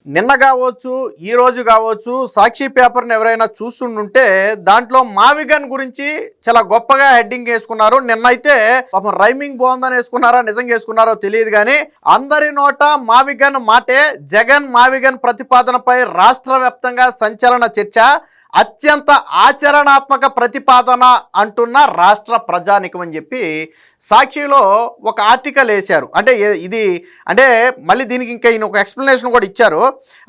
నిన్న కావచ్చు, ఈ రోజు కావచ్చు, సాక్షి పేపర్ని ఎవరైనా చూస్తుంటే దాంట్లో మావిగన్ గురించి చాలా గొప్పగా హెడ్డింగ్ వేసుకున్నారు. నిన్నైతే పాపం రైమింగ్ బాగుందని వేసుకున్నారా, నిజంగా వేసుకున్నారో తెలియదు కానీ అందరి నోట మావిగన్ మాటే. జగన్ మావిగన్ ప్రతిపాదనపై రాష్ట్ర వ్యాప్తంగా సంచలన చర్చ. అత్యంత ఆచరణాత్మక ప్రతిపాదన అంటున్న రాష్ట్ర ప్రజానికం అని చెప్పి సాక్షిలో ఒక ఆర్టికల్ వేశారు. అంటే ఇది అంటే మళ్ళీ దీనికి ఇంకా ఈయన ఒక ఎక్స్ప్లెనేషన్ కూడా ఇచ్చారు.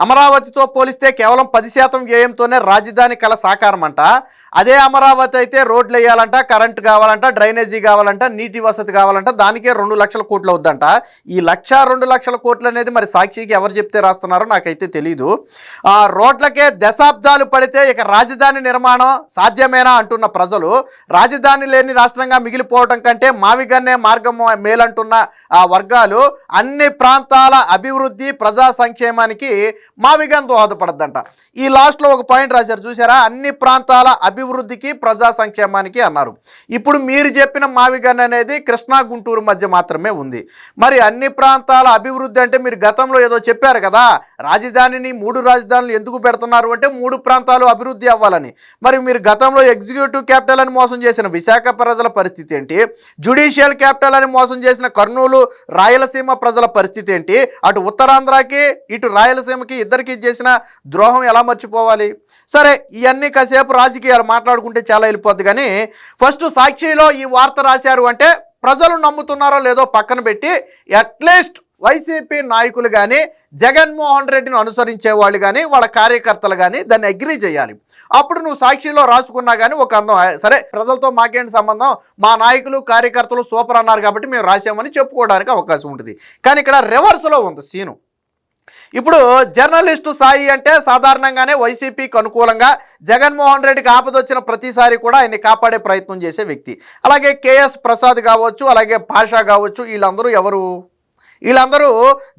అమరావతితో పోలిస్తే కేవలం 10% వ్యయంతోనే రాజధాని కల సాకారం అంట. అదే అమరావతి అయితే రోడ్లు వేయాలంట, కరెంటు కావాలంట, డ్రైనేజీ కావాలంట, నీటి వసతి కావాలంట, దానికే 2 లక్షల కోట్లు అవుద్దంట. ఈ 1,02 లక్షల కోట్లు అనేది మరి సాక్షికి ఎవరు చెప్తే రాస్తున్నారో నాకైతే తెలీదు. రోడ్లకే దశాబ్దాలు పడితే ఇక రాజధాని నిర్మాణం సాధ్యమేనా అంటున్న ప్రజలు, రాజధాని లేని రాష్ట్రంగా మిగిలిపోవడం కంటే మావిగన్నే మార్గం మేలంటున్న ఆ వర్గాలు, అన్ని ప్రాంతాల అభివృద్ధి ప్రజా సంక్షేమానికి మావిగన్ దోహదపడద్దంట. ఈ లాస్ట్లో ఒక పాయింట్ రాశారు చూసారా, అన్ని ప్రాంతాల అభివృద్ధికి ప్రజా సంక్షేమానికి అన్నారు. ఇప్పుడు మీరు చెప్పిన మావిగన్ అనేది కృష్ణా గుంటూరు మధ్య మాత్రమే ఉంది. మరి అన్ని ప్రాంతాల అభివృద్ధి అంటే మీరు గతంలో ఏదో చెప్పారు కదా, రాజధానిని 3 రాజధానులు ఎందుకు పెడుతున్నారు అంటే 3 ప్రాంతాలు అభివృద్ధి అవ్వాలని. మరి మీరు గతంలో ఎగ్జిక్యూటివ్ క్యాపిటల్ అని మోసం చేసిన విశాఖ ప్రజల పరిస్థితి ఏంటి? జ్యుడిషియల్ క్యాపిటల్ అని మోసం చేసిన కర్నూలు రాయలసీమ ప్రజల పరిస్థితి ఏంటి? అటు ఉత్తరాంధ్రకి ఇటు రాయలసీమకి ఇద్దరికి చేసిన ద్రోహం ఎలా మర్చిపోవాలి? సరే, ఇవన్నీ కాసేపు రాజకీయాలు మాట్లాడుకుంటే చాలా వెళ్ళిపోద్ది. కానీ ఫస్ట్ సాక్షిలో ఈ వార్త రాశారు అంటే ప్రజలు నమ్ముతున్నారో లేదో పక్కన పెట్టి అట్లీస్ట్ వైసీపీ నాయకులు కానీ జగన్మోహన్ రెడ్డిని అనుసరించే వాళ్ళు కానీ వాళ్ళ కార్యకర్తలు కానీ దాన్ని అగ్రీ చేయాలి. అప్పుడు నువ్వు సాక్షిలో రాసుకున్నా కానీ ఒక అందం. సరే, ప్రజలతో మాకేంటి సంబంధం, మా నాయకులు కార్యకర్తలు సూపర్ అన్నారు కాబట్టి మేము రాసామని చెప్పుకోవడానికి అవకాశం ఉంటుంది. కానీ ఇక్కడ రివర్స్లో ఉంది సీను. ఇప్పుడు జర్నలిస్టు సాయి అంటే సాధారణంగానే వైసీపీకి అనుకూలంగా జగన్మోహన్ రెడ్డికి ఆపదొచ్చిన ప్రతిసారి కూడా ఆయన్ని కాపాడే ప్రయత్నం చేసే వ్యక్తి. అలాగే కేఎస్ ప్రసాద్ కావచ్చు, అలాగే భాషా కావచ్చు, వీళ్ళందరూ ఎవరు? వీళ్ళందరూ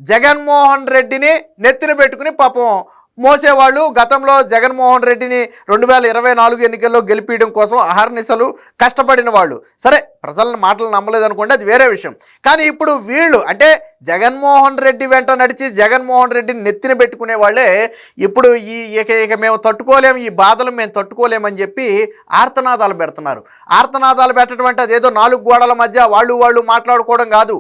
జగన్మోహన్ రెడ్డిని నెత్తిన పెట్టుకుని పాపం మోసేవాళ్ళు. గతంలో జగన్మోహన్ రెడ్డిని 2024 ఎన్నికల్లో గెలిపించడం కోసం అహర్నిశలు కష్టపడిన వాళ్ళు. సరే, ప్రజలను మాటలు నమ్మలేదనుకోండి, అది వేరే విషయం. కానీ ఇప్పుడు వీళ్ళు అంటే జగన్మోహన్ రెడ్డి వెంట నడిచి జగన్మోహన్ రెడ్డిని నెత్తిన పెట్టుకునే వాళ్ళే ఇప్పుడు ఇక మేము తట్టుకోలేము, ఈ బాధలు మేము తట్టుకోలేమని చెప్పి ఆర్తనాదాలు పెడుతున్నారు. ఆర్తనాదాలు పెట్టడం అంటే అదేదో 4 గోడల మధ్య వాళ్ళు మాట్లాడుకోవడం కాదు.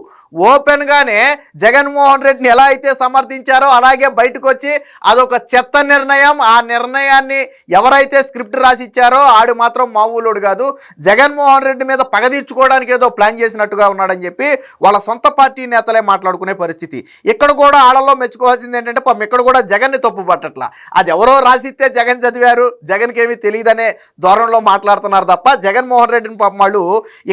ఓపెన్గానే జగన్మోహన్ రెడ్డిని ఎలా అయితే సమర్థించారో అలాగే బయటకు వచ్చి అదొక చెత్త నిర్ణయం, ఆ నిర్ణయాన్ని ఎవరైతే స్క్రిప్ట్ రాసి ఇచ్చారో ఆడు మాత్రం మామూలుడు కాదు, జగన్మోహన్ రెడ్డి మీద పగదీర్చుకోవడానికి ఏదో ప్లాన్ చేసినట్టుగా ఉన్నాడని చెప్పి వాళ్ళ సొంత పార్టీ నేతలే మాట్లాడుకునే పరిస్థితి. ఇక్కడ కూడా ఆడల్లో మెచ్చుకోవాల్సింది ఏంటంటే పాపం ఇక్కడ కూడా జగన్ని తప్పు పట్టట్లా. అది ఎవరో రాసిస్తే జగన్ చదివారు, జగన్కి ఏమీ తెలియదనే ధోరణిలో మాట్లాడుతున్నారు తప్ప జగన్మోహన్ రెడ్డిని పాపం వాళ్ళు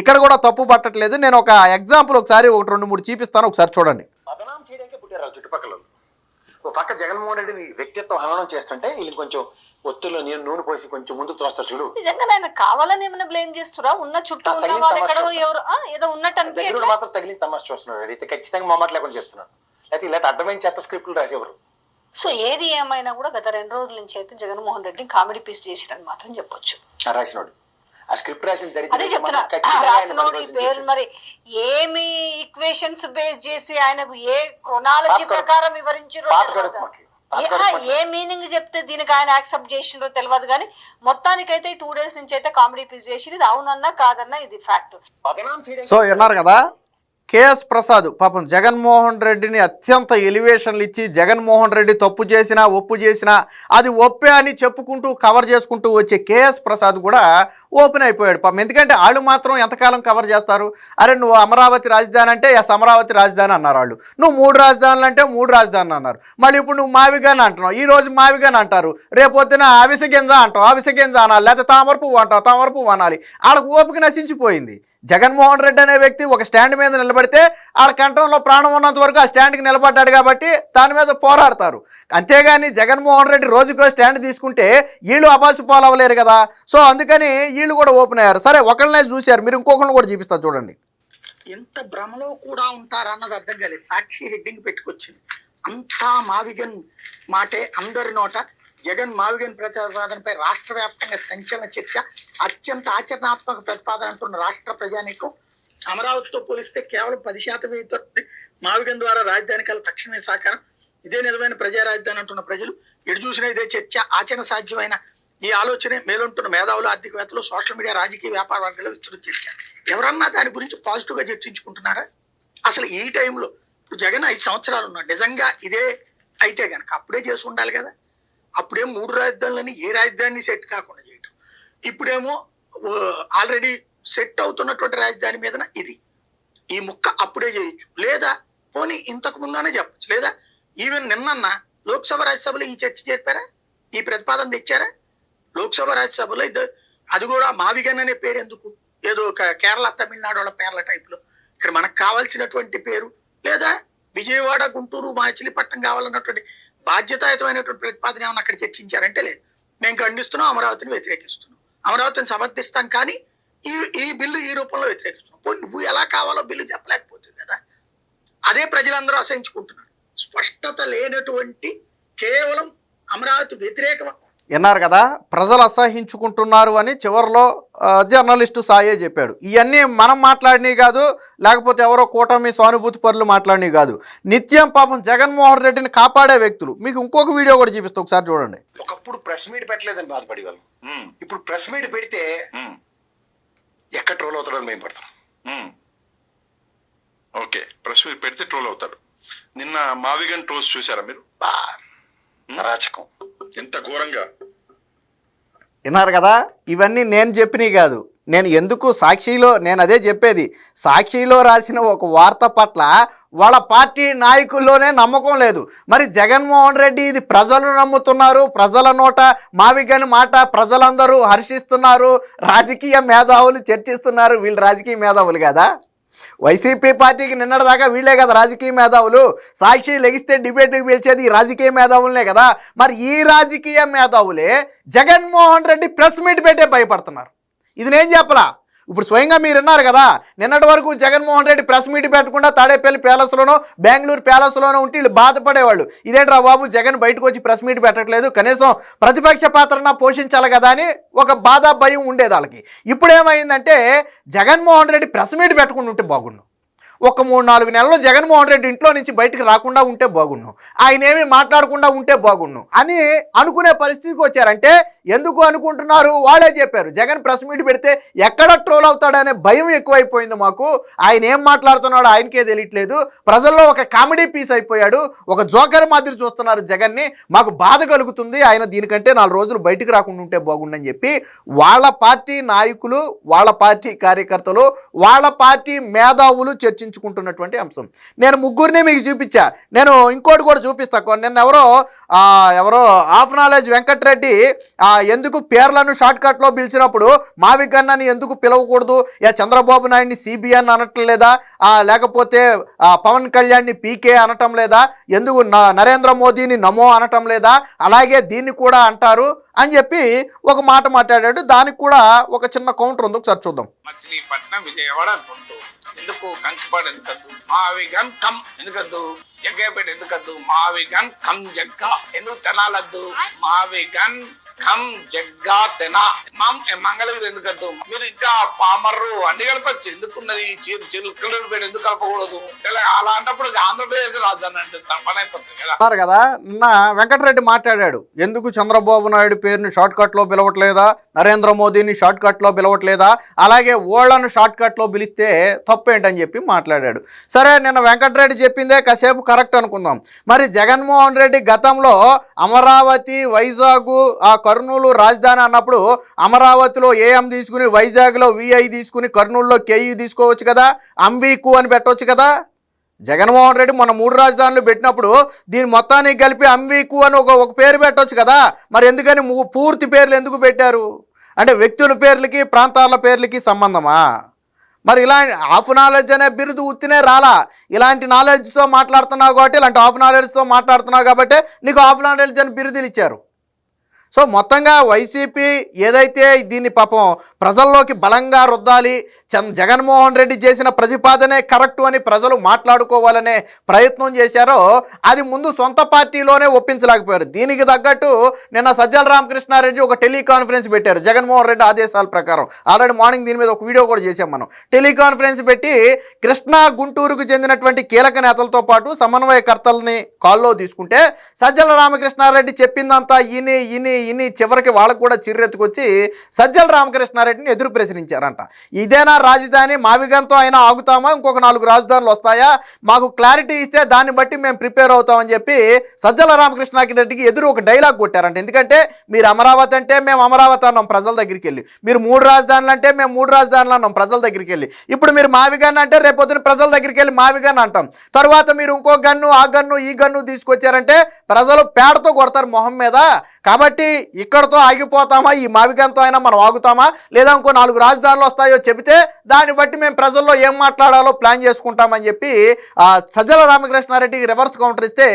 ఇక్కడ కూడా తప్పు పట్టట్లేదు. నేను ఒక ఎగ్జాంపుల్ ఒకసారి 1-2-3 చూపిస్తాను, ఒకసారి చూడండి. బదనాం చేయడానికే పుట్టారు చుట్టుపక్కల. ఓ పక్క జగన్మోహన్ రెడ్డిని వ్యక్తిత్వం హననం చేస్తుంటే వీళ్ళు కొంచెం ఒత్తుల్లో నూనె పోసి కొంచెం ముందు తోస్తారు చూడు. నిజంగా ఆయన కావాలని ఏమైనా బ్లేమ్ చేస్తురా? ఉన్న చుట్టూ ఉన్న వాళ్ళు ఎక్కడో ఎవరు ఏదో ఉన్నట్టు దగ్గర మాత్రం తగిలిన తమాష చూస్తున్నాడు. అయితే ఖచ్చితంగా మామాట లేకుండా చెప్తున్నాడు. అయితే ఇలాంటి అడ్డమైన చెత్త స్క్రిప్ట్లు రాసేవారు. సో ఏది ఏమైనా కూడా గత 2 రోజుల నుంచి అయితే జగన్మోహన్ రెడ్డిని కామెడీ పీస్ చేసిరని మాత్రం చెప్పొచ్చు. రాసినోడు ఆ స్క్రిప్ట్ రాసిన రాసినోడు పేరు మరి ఏమి ఈక్వేషన్స్ బేస్ చేసి ఆయనకు ఏ క్రొనాలజీ ప్రకారం వివరించారో ఏ మీనింగ్ చెప్తే దీనికి ఆయన యాక్సెప్ట్ చేసిండ్రో తెలియదు. కానీ మొత్తానికైతే 2 days నుంచి అయితే కామెడీ పీస్ చేసి ఇది అవునన్నా కాదన్నా ఇది ఫ్యాక్ట్. సో విన్నారు కదా, కేఎస్ ప్రసాద్ పాపం జగన్మోహన్ రెడ్డిని అత్యంత ఎలివేషన్లు ఇచ్చి జగన్మోహన్ రెడ్డి తప్పు చేసినా ఒప్పు చేసినా అది ఒప్పే అని చెప్పుకుంటూ కవర్ చేసుకుంటూ వచ్చే కేఎస్ ప్రసాద్ కూడా ఓపెన్ అయిపోయాడు పాపం. ఎందుకంటే వాళ్ళు మాత్రం ఎంతకాలం కవర్ చేస్తారు? అరే నువ్వు అమరావతి రాజధాని అంటే ఎస్ అమరావతి రాజధాని అన్నారు వాళ్ళు, నువ్వు 3 రాజధానులు అంటే 3 రాజధానులు అన్నారు. మళ్ళీ ఇప్పుడు నువ్వు మావిగాని అంటున్నావు, ఈ రోజు మావిగాని అంటారు, రేపొద్దున అవిసె గింజ అంటావు, అవిసె గింజ అనాలి, లేకపోతే తామర పువ్వు అంటావు, తామర పువ్వు అనాలి. వాళ్ళకు ఓపిక నశించిపోయింది. జగన్మోహన్ రెడ్డి అనే వ్యక్తి ఒక స్టాండ్ మీద నిలబడితే ఆడ కంఠంలో ప్రాణం ఉన్నంత వరకు ఆ స్టాండ్కి నిలబడ్డాడు కాబట్టి దాని మీద పోరాడతారు. అంతేగాని జగన్మోహన్ రెడ్డి రోజుకో స్టాండ్ తీసుకుంటే వీళ్ళు అబాసు పాలవ్వలేరు కదా. సో అందుకని వీళ్ళు కూడా ఓపెన్ అయ్యారు. సరే, ఒకళ్ళనే చూశారు, మీరు ఇంకొకరిని కూడా చూపిస్తారు చూడండి. ఎంత భ్రమలో కూడా ఉంటారన్నది అర్థం కాలేదు. సాక్షి హెడ్డింగ్ పెట్టుకొచ్చింది, అంతా మావిగన్ మాటే అందరి నోట. జగన్ మావిగన్ ప్రతిపాదనపై రాష్ట్ర వ్యాప్తంగా సంచలన చర్చ. అత్యంత ఆచరణాత్మక ప్రతిపాదన అంటున్న రాష్ట్ర ప్రజానీకం. అమరావతితో పోలిస్తే కేవలం 10% వ్యయంతో మావిగన్ ద్వారా రాజధాని కల తక్షణమే సాకారం. ఇదే నిజమైన ప్రజా రాజధాని అంటున్న ప్రజలు, ఎటు చూసినా ఇదే చర్చ, ఆచరణ సాధ్యమైన ఈ ఆలోచనే మేలుంటున్న మేధావులు, ఆర్థికవేత్తలు, సోషల్ మీడియా, రాజకీయ వ్యాపార వర్గాలు విస్తృత చర్చ. ఎవరన్నా దాని గురించి పాజిటివ్గా చర్చించుకుంటున్నారా? అసలు ఈ టైంలో ఇప్పుడు జగన్ 5 సంవత్సరాలు ఉన్నాడు. నిజంగా ఇదే అయితే కనుక అప్పుడే చేసి ఉండాలి కదా. అప్పుడేం 3 రాజధానులని ఏ రాజధాని సెట్ కాకుండా చేయటం, ఇప్పుడేమో ఆల్రెడీ సెట్ అవుతున్నటువంటి రాజధాని మీదన ఇది ఈ ముక్క అప్పుడే చేయొచ్చు, లేదా పోనీ ఇంతకు ముందునే చెప్పచ్చు, లేదా ఈవెన్ నిన్న లోక్సభ రాజ్యసభలో ఈ చర్చ చెప్పారా, ఈ ప్రతిపాదన తెచ్చారా? లోక్సభ రాజ్యసభలో అది కూడా మావిగన్ అనే పేరు ఎందుకు? ఏదో కేరళ తమిళనాడు వాళ్ళ పేర్ల టైప్లో ఇక్కడ మనకు కావాల్సినటువంటి పేరు, లేదా విజయవాడ, గుంటూరు, మచిలీపట్నం కావాలన్నటువంటి బాధ్యతాయుతమైనటువంటి ప్రతిపాదన ఏమన్నా అక్కడ చర్చించారంటే లేదు. మేము ఖండిస్తున్నాం, అమరావతిని వ్యతిరేకిస్తున్నాం, అమరావతిని సమర్థిస్తాం, కానీ ఈ బిల్లు ఈ రూపంలో వ్యతిరేకిస్తున్నాం. పోనీ నువ్వు ఎలా కావాలో బిల్లు చెప్పలేకపోతుంది కదా. అదే ప్రజలందరూ అసహించుకుంటున్నారు. స్పష్టత లేనటువంటి కేవలం అమరావతి వ్యతిరేకం. విన్నారు కదా, ప్రజలు అసహించుకుంటున్నారు అని చివరిలో జర్నలిస్టు సాయే చెప్పాడు. ఇవన్నీ మనం మాట్లాడినవి కాదు, లేకపోతే ఎవరో కూటమి సానుభూతి పరులు మాట్లాడినవి కాదు. నిత్యం పాపం జగన్మోహన్ రెడ్డిని కాపాడే వ్యక్తులు. మీకు ఇంకొక వీడియో కూడా చూపిస్తా, ఒకసారి చూడండి. ఒకప్పుడు ప్రెస్ మీట్ పెట్టలేదని బాధపడి వాళ్ళు, ఇప్పుడు ప్రెస్ మీట్ పెడితే ఎక్కడ ట్రోల్ అవుతాడో మేము పడతాం. ఓకే, ప్రెస్ మీట్ పెడితే ట్రోల్ అవుతాడు. నిన్న మావిగన్ ట్రోల్స్ చూసారా మీరు? అరాచకం ఎంత ఘోరంగా. విన్నారు కదా, ఇవన్నీ నేను చెప్పినవి కాదు. నేను ఎందుకు సాక్షిలో, నేను అదే చెప్పేది, సాక్షిలో రాసిన ఒక వార్త పట్ల వాళ్ళ పార్టీ నాయకుల్లోనే నమ్మకం లేదు. మరి జగన్మోహన్ రెడ్డి ఇది ప్రజలు నమ్ముతున్నారు, ప్రజల నోట మావిగన్ మాట ప్రజలందరూ హర్షిస్తున్నారు, రాజకీయ మేధావులు చర్చిస్తున్నారు. వీళ్ళు రాజకీయ మేధావులు కదా? వైసీపీ పార్టీకి నిన్నటిదాకా వీళ్ళే కదా రాజకీయ మేధావులు. సాక్షి లెగిస్తే డిబేట్కి పిలిచేది ఈ రాజకీయ మేధావులనే కదా. మరి ఈ రాజకీయ మేధావులే జగన్మోహన్ రెడ్డి ప్రెస్ మీట్ పెట్టే భయపడుతున్నారు. ఇది నేను చెప్పలా, ఇప్పుడు స్వయంగా మీరు విన్నారు కదా. నిన్నటి వరకు జగన్మోహన్ రెడ్డి ప్రెస్ మీట్ పెట్టకుండా తాడేపల్లి ప్యాలెస్లోనో బెంగళూరు ప్యాలెస్లోనో ఉంటే వీళ్ళు బాధపడేవాళ్ళు. ఇదేంట్రా బాబు జగన్ బయటకు వచ్చి ప్రెస్ మీట్ పెట్టట్లేదు, కనీసం ప్రతిపక్ష పాత్రన పోషించాలి కదా అని ఒక బాధ భయం ఉండేది వాళ్ళకి. ఇప్పుడు ఏమైందంటే జగన్మోహన్ రెడ్డి ప్రెస్ మీట్ పెట్టకుండా ఉంటే బాగుండు, ఒక 3-4 నెలల్లో జగన్మోహన్ రెడ్డి ఇంట్లో నుంచి బయటకు రాకుండా ఉంటే బాగుండు, ఆయన ఏమీ మాట్లాడకుండా ఉంటే బాగుండు అని అనుకునే పరిస్థితికి వచ్చారంటే ఎందుకు అనుకుంటున్నారు? వాళ్ళే చెప్పారు, జగన్ ప్రెస్ మీట్ పెడితే ఎక్కడ ట్రోల్ అవుతాడనే భయం ఎక్కువైపోయింది మాకు. ఆయన ఏం మాట్లాడుతున్నాడో ఆయనకే తెలియట్లేదు, ప్రజల్లో ఒక కామెడీ పీస్ అయిపోయాడు, ఒక జోకర్ మాదిరి చూస్తున్నారు జగన్ని, మాకు బాధ కలుగుతుంది, ఆయన దీనికంటే 4 రోజులు బయటకు రాకుండా ఉంటే బాగుండని చెప్పి వాళ్ళ పార్టీ నాయకులు, వాళ్ళ పార్టీ కార్యకర్తలు, వాళ్ళ పార్టీ మేధావులు చర్చించుకుంటున్నటువంటి అంశం. నేను ముగ్గురిని మీకు చూపించా, నేను ఇంకోటి కూడా చూపిస్తా. నిన్న ఎవరో ఆఫ్ నాలెడ్జ్ వెంకటరెడ్డి ఎందుకు పేర్లను షార్ట్ కట్లో పిలిచినప్పుడు మావిగన్ అని ఎందుకు పిలవకూడదు, చంద్రబాబు నాయుడిని సిబిఎన్ అనటం లేదా, లేకపోతే పవన్ కళ్యాణ్ని పీకే అనటం లేదా, ఎందుకు నరేంద్ర మోదీని నమో అనటం లేదా, అలాగే దీన్ని కూడా అంటారు అని చెప్పి ఒక మాట మాట్లాడాడు. దానికి కూడా ఒక చిన్న కౌంటర్ ఉంది, ఒకసారి చూద్దాం. మచిలీపట్నం, విజయవాడ, గుంటూరు ఎందుకు, కంకిపాడు ఎందుకద్దు, మావిగన్ కమ్ ఎందుకద్దు, జగ్గేపేట ఎందుకద్దు, మావిగన్ కమ్ జగ్గా ఎందుకు తెనాలద్దు, మావిగన్ కమ్ జగ్గా తెనా మంగళగిరి ఎందుకద్దు, మీరు ఇంకా పామర్రు అన్ని కలపచ్చు, ఎందుకున్నది చిలుకలపేట ఎందుకు కలపకూడదు, అలాంటప్పుడు ఆంధ్రప్రదేశ్ రాజధాని అంటే పని అయిపోతుంది కదా. కదా నిన్న వెంకటరెడ్డి మాట్లాడాడు, ఎందుకు చంద్రబాబు నాయుడు పేరుని షార్ట్ కట్లో పిలవట్లేదా, నరేంద్ర మోదీని షార్ట్ కట్లో పిలవట్లేదా, అలాగే ఓళ్లను షార్ట్ కట్లో పిలిస్తే తప్పేంటని చెప్పి మాట్లాడాడు. సరే, నిన్న వెంకటరెడ్డి చెప్పిందే కాసేపు కరెక్ట్ అనుకుందాం. మరి జగన్మోహన్ రెడ్డి గతంలో అమరావతి, వైజాగ్, కర్నూలు రాజధాని అన్నప్పుడు అమరావతిలో ఏఎం తీసుకుని, వైజాగ్లో విఐ తీసుకుని, కర్నూలులో కేఈ తీసుకోవచ్చు కదా, అంవీకు అని పెట్టవచ్చు కదా. జగన్మోహన్ రెడ్డి మొన్న 3 రాజధానులు పెట్టినప్పుడు దీని మొత్తానికి కలిపి అంవీకు అని ఒక పేరు పెట్టవచ్చు కదా. మరి ఎందుకని పూర్తి పేర్లు ఎందుకు పెట్టారు? అంటే వ్యక్తుల పేర్లకి ప్రాంతాల పేర్లకి సంబంధమా? మరి ఇలా హాఫ్ నాలెడ్జ్ అనే బిరుదు ఉత్తినే రాలా, ఇలాంటి నాలెడ్జ్తో మాట్లాడుతున్నావు కాబట్టి, ఇలాంటి హాఫ్ నాలెడ్జ్తో మాట్లాడుతున్నావు కాబట్టి నీకు హాఫ్ నాలెడ్జ్ అని బిరుదులు ఇచ్చారు. సో మొత్తంగా వైసీపీ ఏదైతే దీన్ని పాపం ప్రజల్లోకి బలంగా రుద్దాలి, జగన్మోహన్ రెడ్డి చేసిన ప్రతిపాదనే కరెక్టు అని ప్రజలు మాట్లాడుకోవాలనే ప్రయత్నం చేశారో అది ముందు సొంత పార్టీలోనే ఒప్పించలేకపోయారు. దీనికి తగ్గట్టు నిన్న సజ్జల రామకృష్ణారెడ్డి ఒక టెలికాన్ఫరెన్స్ పెట్టారు జగన్మోహన్ రెడ్డి ఆదేశాల ప్రకారం. ఆల్రెడీ మార్నింగ్ దీని మీద ఒక వీడియో కూడా చేశాం మనం. టెలికాన్ఫరెన్స్ పెట్టి కృష్ణా గుంటూరుకు చెందినటువంటి కీలక నేతలతో పాటు సమన్వయకర్తల్ని కాల్లో తీసుకుంటే సజ్జల రామకృష్ణారెడ్డి చెప్పిందంతా ఇని చివరికి వాళ్ళకు కూడా చిర్రెత్తుకొచ్చి సజ్జల రామకృష్ణారెడ్డిని ఎదురు ప్రశ్నించారంట. ఇదేనా రాజధాని, మావిగంతో అయినా ఆగుతామా, ఇంకొక 4 రాజధానులు వస్తాయా, మాకు క్లారిటీ ఇస్తే దాన్ని బట్టి మేము ప్రిపేర్ అవుతామని చెప్పి సజ్జల రామకృష్ణారెడ్డికి ఎదురు ఒక డైలాగ్ కొట్టారంట. ఎందుకంటే మీరు అమరావతి అంటే మేము అమరావతి అన్నాం ప్రజల దగ్గరికి వెళ్ళి, మీరు 3 రాజధానులు అంటే మేము 3 రాజధానులు అన్నాం ప్రజల దగ్గరికి వెళ్ళి, ఇప్పుడు మీరు మావిగన్ అంటే రేపొద్దున ప్రజల దగ్గరికి వెళ్ళి మావిగన్ అంటాం, తర్వాత మీరు ఇంకో గన్ను ఆ గన్ను ఈ గన్ను తీసుకొచ్చారంటే ప్రజలు పేడతో కొడతారు మొహం మీద. కాబట్టి ఇక్కడతో ఆగిపోతామా, ఈ మావిగంతో అయినా మనం ఆగుతామా, లేదా ఇంకో 4 రాజధానులు వస్తాయో చెబితే దాన్ని బట్టి మేము ప్రజల్లో ఏం మాట్లాడాలో ప్లాన్ చేసుకుంటామని చెప్పి సజ్జల రామకృష్ణారెడ్డికి రివర్స్ కౌంటర్ ఇస్తే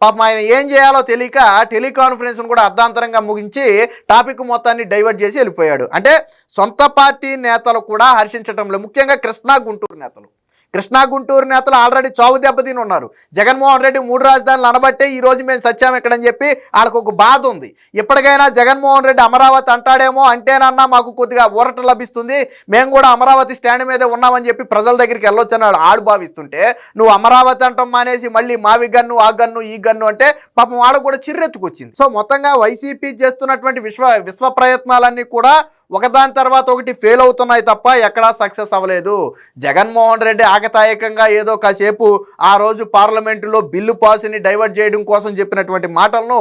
పాపం ఆయన ఏం చేయాలో తెలియక టెలికాన్ఫరెన్స్ను కూడా అర్ధాంతరంగా ముగించి టాపిక్ మొత్తాన్ని డైవర్ట్ చేసి వెళ్ళిపోయాడు. అంటే సొంత పార్టీ నేతలు కూడా హర్షించటం లేదు, ముఖ్యంగా కృష్ణా గుంటూరు నేతలు ఆల్రెడీ చావు దెబ్బతిని ఉన్నారు. జగన్మోహన్ రెడ్డి 3 రాజధానులు అనబట్టే ఈ రోజు మేము సత్యాం ఎక్కడని చెప్పి వాళ్ళకు ఒక బాధ ఉంది. ఇప్పటికైనా జగన్మోహన్ రెడ్డి అమరావతి అంటాడేమో, అంటేనన్నా మాకు కొద్దిగా ఊరట లభిస్తుంది, మేము కూడా అమరావతి స్టాండ్ మీదే ఉన్నామని చెప్పి ప్రజల దగ్గరికి వెళ్ళొచ్చని ఆడు భావిస్తుంటే నువ్వు అమరావతి అంటాం మానేసి మళ్ళీ మావి గన్ను ఆ గన్ను ఈ గన్ను అంటే పాపం వాళ్ళకు కూడా చిర్రెత్తుకొచ్చింది. సో మొత్తంగా వైసీపీ చేస్తున్నటువంటి విశ్వ ప్రయత్నాలన్నీ కూడా ఒకదాని తర్వాత ఒకటి ఫెయిల్ అవుతున్నాయి తప్ప ఎక్కడా సక్సెస్ అవ్వలేదు. జగన్మోహన్ రెడ్డి ఆకతాయికంగా ఏదో కాసేపు ఆ రోజు పార్లమెంటులో బిల్లు పాస్ని డైవర్ట్ చేయడం కోసం చెప్పినటువంటి మాటలను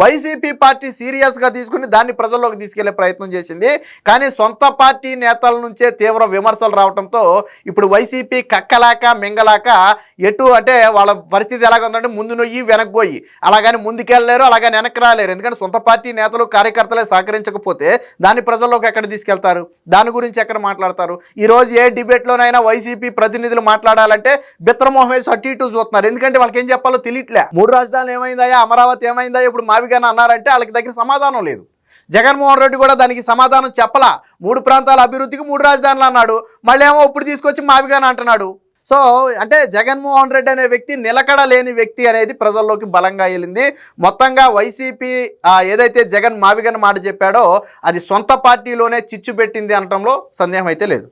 వైసీపీ పార్టీ సీరియస్గా తీసుకుని దాన్ని ప్రజల్లోకి తీసుకెళ్లే ప్రయత్నం చేసింది. కానీ సొంత పార్టీ నేతల నుంచే తీవ్ర విమర్శలు రావడంతో ఇప్పుడు వైసీపీ కక్కలాక మింగలాక ఎటు అంటే వాళ్ళ పరిస్థితి ఎలాగ ఉందంటే ముందు నొయ్యి వెనక్కి పోయి అలాగని ముందుకెళ్ళలేరు, అలాగని వెనక్కి రాలేరు. ఎందుకంటే సొంత పార్టీ నేతలు కార్యకర్తలే సహకరించకపోతే దాన్ని ప్రజల్లో ఎక్కడ తీసుకెళ్తారు, దాని గురించి ఎక్కడ మాట్లాడతారు. ఈ రోజు ఏ డిబేట్లోనైనా వైసీపీ ప్రతినిధులు మాట్లాడాలంటే బిత్రమోహం వేసి అటు ఇటు చూస్తున్నారు. ఎందుకంటే వాళ్ళకి ఏం చెప్పాలో తెలియట్లే. 3 రాజధానులు ఏమైందా, అమరావతి ఏమైందా, ఇప్పుడు మావిగానే అన్నారంటే వాళ్ళకి దగ్గర సమాధానం లేదు. జగన్మోహన్ రెడ్డి కూడా దానికి సమాధానం చెప్పలా. 3 ప్రాంతాల అభివృద్ధికి 3 రాజధానులు అన్నాడు, మళ్ళీ ఏమో ఇప్పుడు తీసుకొచ్చి మావిగానే అంటున్నాడు. సో అంటే జగన్మోహన్ రెడ్డి అనే వ్యక్తి నిలకడ లేని వ్యక్తి అనేది ప్రజల్లోకి బలంగా వెళ్ళింది. మొత్తంగా వైసీపీ ఏదైతే జగన్ మావిగన్ మాట చెప్పాడో అది సొంత పార్టీలోనే చిచ్చు పెట్టింది అనటంలో సందేహం అయితే లేదు.